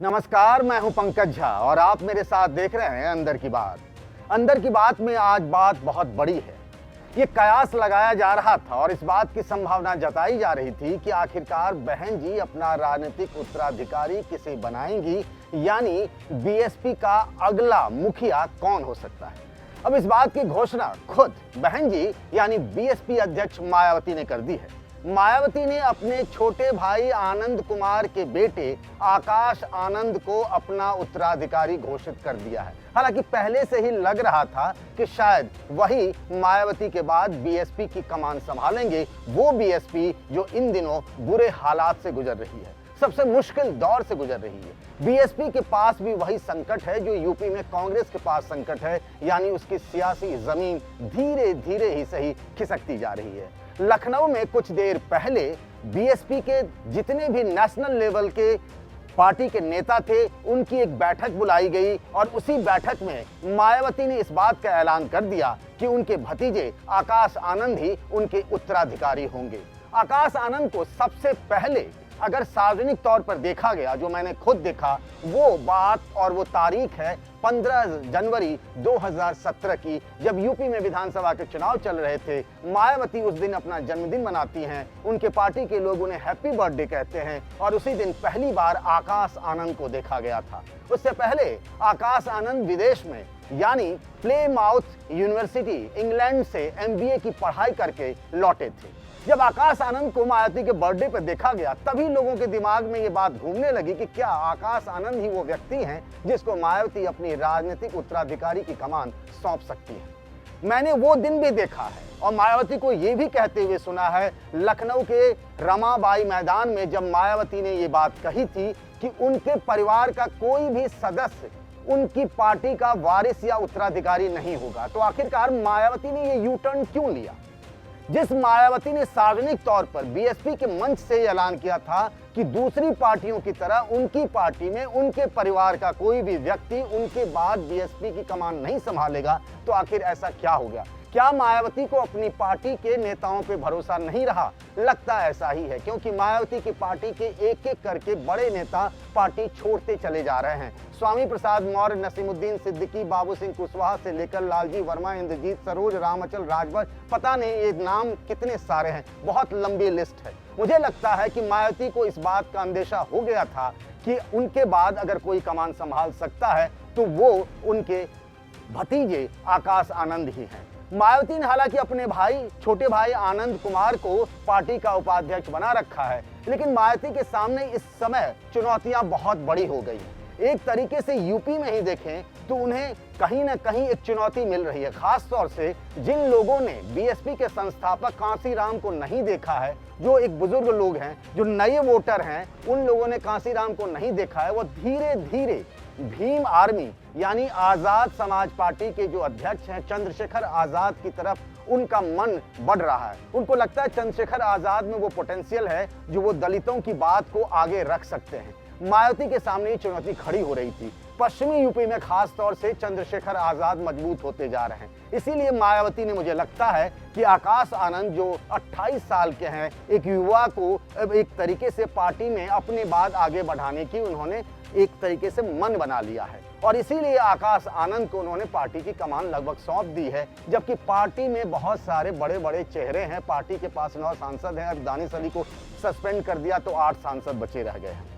नमस्कार, मैं हूं पंकज झा और आप मेरे साथ देख रहे हैं अंदर की बात। अंदर की बात में आज बात बहुत बड़ी है। ये कयास लगाया जा रहा था और इस बात की संभावना जताई जा रही थी कि आखिरकार बहन जी अपना राजनीतिक उत्तराधिकारी किसे बनाएंगी, यानी बीएसपी का अगला मुखिया कौन हो सकता है। अब इस बात की घोषणा खुद बहन जी यानी बीएसपी अध्यक्ष मायावती ने कर दी है। मायावती ने अपने छोटे भाई आनंद कुमार के बेटे आकाश आनंद को अपना उत्तराधिकारी घोषित कर दिया है। हालांकि पहले से ही लग रहा था कि शायद वही मायावती के बाद बीएसपी की कमान संभालेंगे, वो बीएसपी जो इन दिनों बुरे हालात से गुजर रही है, सबसे मुश्किल दौर से गुजर रही है। बीएसपी के पास भी वही संकट है जो यूपी में कांग्रेस के पास संकट है, यानी उसकी सियासी जमीन धीरे धीरे ही सही खिसकती जा रही है। लखनऊ में कुछ देर पहले बीएसपी के जितने भी नेशनल लेवल के पार्टी के नेता थे, उनकी एक बैठक बुलाई गई और उसी बैठक में मायावती ने इस बात का ऐलान कर दिया कि उनके भतीजे आकाश आनंद ही उनके उत्तराधिकारी होंगे। आकाश आनंद को सबसे पहले अगर सार्वजनिक तौर पर देखा गया, जो मैंने खुद देखा, वो बात और वो तारीख है 15 जनवरी 2017 की, जब यूपी में विधानसभा के चुनाव चल रहे थे। मायावती उस दिन अपना जन्मदिन मनाती हैं, उनके पार्टी के लोग उन्हें हैप्पी बर्थडे कहते हैं और उसी दिन पहली बार आकाश आनंद को देखा गया था। उससे पहले आकाश आनंद विदेश में यानी प्लेमाउथ यूनिवर्सिटी इंग्लैंड से एमबीए की पढ़ाई करके लौटे थे। जब आकाश आनंद को मायावती के बर्थडे पर देखा गया, तभी लोगों के दिमाग में ये बात घूमने लगी कि क्या आकाश आनंद ही वो व्यक्ति हैं जिसको मायावती अपनी राजनीतिक उत्तराधिकारी की कमान सौंप सकती है। मैंने वो दिन भी देखा है और मायावती को ये भी कहते हुए सुना है लखनऊ के रमाबाई मैदान में, जब मायावती ने ये बात कही थी कि उनके परिवार का कोई भी सदस्य उनकी पार्टी का वारिस या उत्तराधिकारी नहीं होगा। तो आखिरकार मायावती ने ये यू टर्न क्यों लिया? जिस मायावती ने सार्वजनिक तौर पर बीएसपी के मंच से ऐलान किया था कि दूसरी पार्टियों की तरह उनकी पार्टी में उनके परिवार का कोई भी व्यक्ति उनके बाद बीएसपी की कमान नहीं संभालेगा, तो आखिर ऐसा क्या हो गया? क्या मायावती को अपनी पार्टी के नेताओं पे भरोसा नहीं रहा? लगता ऐसा ही है, क्योंकि मायावती की पार्टी के एक एक करके बड़े नेता पार्टी छोड़ते चले जा रहे हैं। स्वामी प्रसाद मौर्य, नसीमुद्दीन सिद्दीकी, बाबू सिंह कुशवाहा से लेकर लालजी वर्मा, इंद्रजीत सरोज, रामअचल राजभर, पता नहीं ये नाम कितने सारे हैं, बहुत लंबी लिस्ट है। मुझे लगता है कि मायावती को इस बात का अंदेशा हो गया था कि उनके बाद अगर कोई कमान संभाल सकता है तो वो उनके भतीजे आकाश आनंद ही हैं। मायावती ने हालांकि अपने छोटे भाई आनंद कुमार को पार्टी का उपाध्यक्ष बना रखा है, लेकिन मायावती के सामने इस समय चुनौतियां बहुत बड़ी हो गई हैं। एक तरीके से यूपी में ही देखें तो उन्हें कहीं ना कहीं एक चुनौती मिल रही है, खास तौर से जिन लोगों ने बीएसपी के संस्थापक कांसीराम को नहीं देखा है, जो एक बुजुर्ग लोग हैं, जो नए वोटर हैं, उन लोगों ने कांसीराम को नहीं देखा है। वो धीरे धीरे भीम आर्मी यानी आजाद समाज पार्टी के जो अध्यक्ष हैं चंद्रशेखर आजाद की तरफ उनका मन बढ़ रहा है। उनको लगता है चंद्रशेखर आजाद में वो पोटेंशियल है जो वो दलितों की बात को आगे रख सकते हैं। मायावती के सामने ये चुनौती खड़ी हो रही थी। पश्चिमी यूपी में खास तौर से चंद्रशेखर आजाद मजबूत होते जा रहे हैं, इसीलिए मायावती ने, मुझे लगता है कि आकाश आनंद जो 28 साल के हैं, एक युवा को एक तरीके से पार्टी में अपने बाद आगे बढ़ाने की उन्होंने एक तरीके से मन बना लिया है और इसीलिए आकाश आनंद को उन्होंने पार्टी की कमान लगभग सौंप दी है। जबकि पार्टी में बहुत सारे बड़े बड़े चेहरे हैं, पार्टी के पास 9 सांसद हैं, अब दानिश अली को सस्पेंड कर दिया तो 8 सांसद बचे रह गए हैं।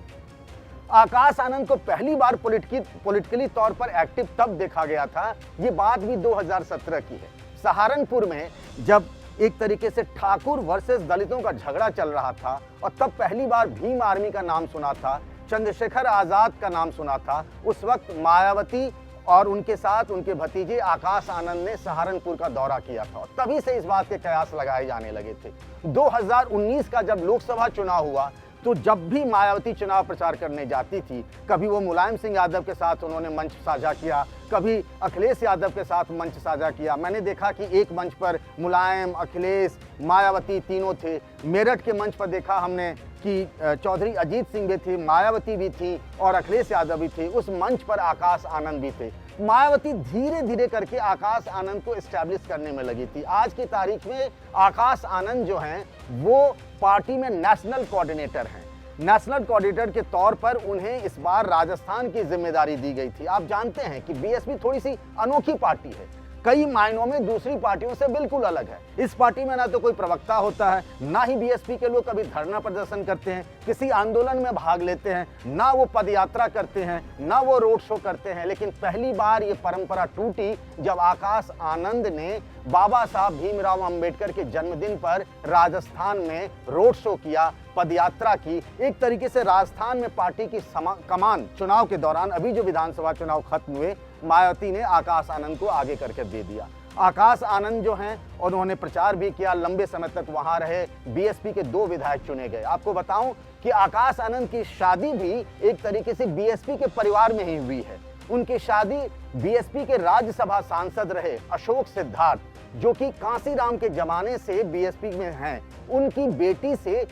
आकाश आनंद को पहली बार पॉलिटिकली तौर पर एक्टिव तब देखा गया था, ये बात भी 2017 की है। सहारनपुर में जब एक तरीके से ठाकुर वर्सेस दलितों का झगड़ा चल रहा था और तब पहली बार भीम आर्मी का नाम सुना था, चंद्रशेखर आजाद का नाम सुना था। उस वक्त मायावती और उनके साथ उनके भतीजे आकाश आनंद ने सहारनपुर का दौरा किया था, तभी से इस बात के कयास लगाए जाने लगे थे। 2019 का जब लोकसभा चुनाव हुआ तो जब भी मायावती चुनाव प्रचार करने जाती थी, कभी वो मुलायम सिंह यादव के साथ उन्होंने मंच साझा किया, कभी अखिलेश यादव के साथ मंच साझा किया। मैंने देखा कि एक मंच पर मुलायम, अखिलेश, मायावती तीनों थे। मेरठ के मंच पर देखा हमने कि चौधरी अजीत सिंह भी थे, मायावती भी थी और अखिलेश यादव भी थे। उस मंच पर आकाश आनंद भी थे। मायावती धीरे धीरे करके आकाश आनंद को एस्टैब्लिश करने में लगी थी। आज की तारीख में आकाश आनंद जो हैं वो पार्टी में नेशनल कोऑर्डिनेटर हैं। नेशनल कोऑर्डिनेटर के तौर पर उन्हें इस बार राजस्थान की जिम्मेदारी दी गई थी। आप जानते हैं कि बीएसपी थोड़ी सी अनोखी पार्टी है, कई मायनों में दूसरी पार्टियों से बिल्कुल अलग है। इस पार्टी में ना तो कोई प्रवक्ता होता है, ना ही बीएसपी के लोग कभी धरना प्रदर्शन करते हैं, किसी आंदोलन में भाग लेते हैं, ना वो पदयात्रा करते हैं, ना वो रोड शो करते हैं। लेकिन पहली बार ये परंपरा टूटी जब आकाश आनंद ने बाबा साहब भीमराव अंबेडकर के जन्मदिन पर राजस्थान में रोड शो किया, पदयात्रा की। एक तरीके से राजस्थान में पार्टी की कमान चुनाव के दौरान, अभी जो विधानसभा चुनाव खत्म हुए, मायावती ने आकाश आनंद को आगे करके दे दिया। आकाश आनंद जो हैं उन्होंने प्रचार भी किया, लंबे समय तक वहां रहे, बीएसपी के 2 विधायक चुने गए। आपको बताऊं कि आकाश आनंद की शादी भी एक तरीके से बीएसपी के परिवार में ही हुई है। उनकी शादी बीएसपी के राज्यसभा सांसद रहे अशोक सिद्धार्थ, जो कि कांसीराम के जमाने से बीएसपी में हैं, उनकी बेटी से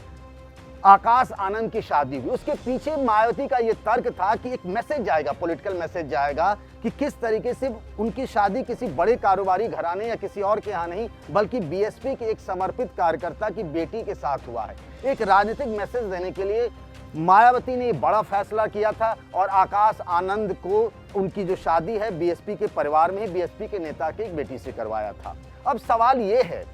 आकाश आनंद की शादी हुई। उसके पीछे मायावती का यह तर्क था कि एक मैसेज जाएगा, पॉलिटिकल मैसेज जाएगा कि किस तरीके से उनकी शादी किसी बड़े कारोबारी घराने या किसी और के यहाँ नहीं, बल्कि बीएसपी के एक समर्पित कार्यकर्ता की बेटी के साथ हुआ है। एक राजनीतिक मैसेज देने के लिए मायावती ने बड़ा फैसला किया था और आकाश आनंद को उनकी जो शादी है बीएसपी के परिवार में, बीएसपी के नेता की एक बेटी से करवाया था। अब सवाल ये है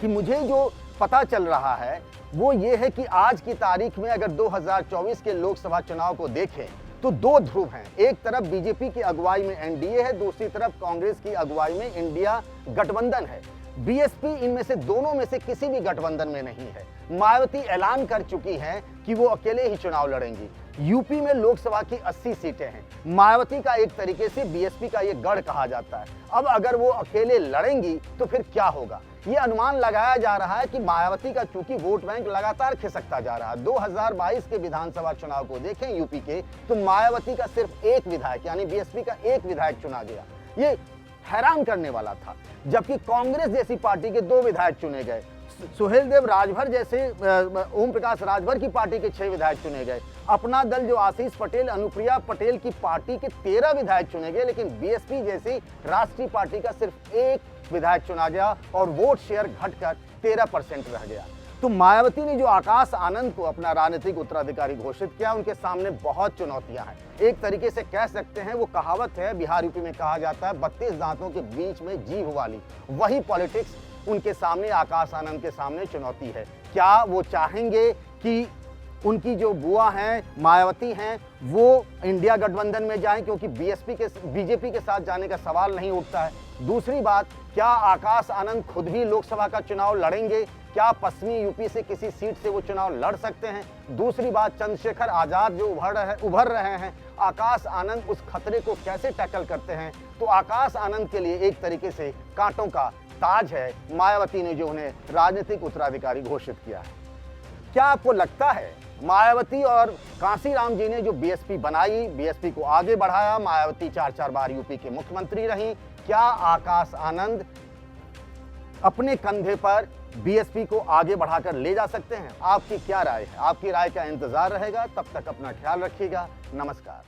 कि मुझे जो पता चल रहा है वो ये है कि आज की तारीख में अगर 2024 के लोकसभा चुनाव को देखें तो 2 ध्रुव हैं। एक तरफ बीजेपी की अगुवाई में एनडीए है, दूसरी तरफ कांग्रेस की अगुवाई में इंडिया गठबंधन है। बीएसपी इनमें से दोनों में से किसी भी गठबंधन में नहीं है। मायावती ऐलान कर चुकी हैं कि वो अकेले ही चुनाव लड़ेंगी। यूपी में लोकसभा की 80 सीटें हैं। मायावती का एक तरीके से बीएसपी का ये गढ़ कहा जाता है। अब अगर वो अकेले लड़ेंगी तो फिर क्या होगा? ये अनुमान लगाया जा रहा है कि मायावती का चूंकि वोट बैंक लगातार खिसकता जा रहा है, 2022 के विधानसभा चुनाव को देखें यूपी के, तो मायावती का सिर्फ 1 विधायक यानी बीएसपी का 1 विधायक चुना गया। ये हैरान करने वाला था। जबकि कांग्रेस जैसी पार्टी के 2 विधायक चुने गए, सुहेलदेव राजभर जैसे ओम प्रकाश राजभर की पार्टी के 6 विधायक चुने गए, अपना दल जो आशीष पटेल, अनुप्रिया पटेल की पार्टी के 13 विधायक चुने गए, लेकिन बीएसपी जैसी राष्ट्रीय पार्टी का सिर्फ 1 विधायक चुना गया और वोट शेयर घटकर 13% रह गया। तो मायावती ने जो आकाश आनंद को अपना राजनीतिक उत्तराधिकारी घोषित किया, उनके सामने बहुत चुनौतियां हैं। एक तरीके से कह सकते हैं, वो कहावत है बिहार यूपी में कहा जाता है 32 दांतों के बीच में जीभ वाली, वही पॉलिटिक्स उनके सामने, आकाश आनंद के सामने चुनौती है। क्या वो चाहेंगे कि उनकी जो बुआ हैं, मायावती हैं, वो इंडिया गठबंधन में जाएं, क्योंकि बीजेपी के साथ जाने का सवाल नहीं उठता है। दूसरी बात, क्या आकाश आनंद खुद भी लोकसभा का चुनाव लड़ेंगे? क्या पश्चिमी यूपी से किसी सीट से वो चुनाव लड़ सकते हैं? दूसरी बात, चंद्रशेखर आजाद जो उभर रहे हैं, आकाश आनंद उस खतरे को कैसे टैकल करते हैं? तो आकाश आनंद के लिए एक तरीके से कांटों का ताज है मायावती ने जो उन्हें राजनीतिक उत्तराधिकारी घोषित किया है। क्या आपको लगता है मायावती और कांसीराम जी ने जो बीएसपी बनाई, बीएसपी को आगे बढ़ाया, मायावती 4 बार यूपी के मुख्यमंत्री रहीं, क्या आकाश आनंद अपने कंधे पर बीएसपी को आगे बढ़ाकर ले जा सकते हैं? आपकी क्या राय है? आपकी राय का इंतजार रहेगा। तब तक अपना ख्याल रखिएगा। नमस्कार।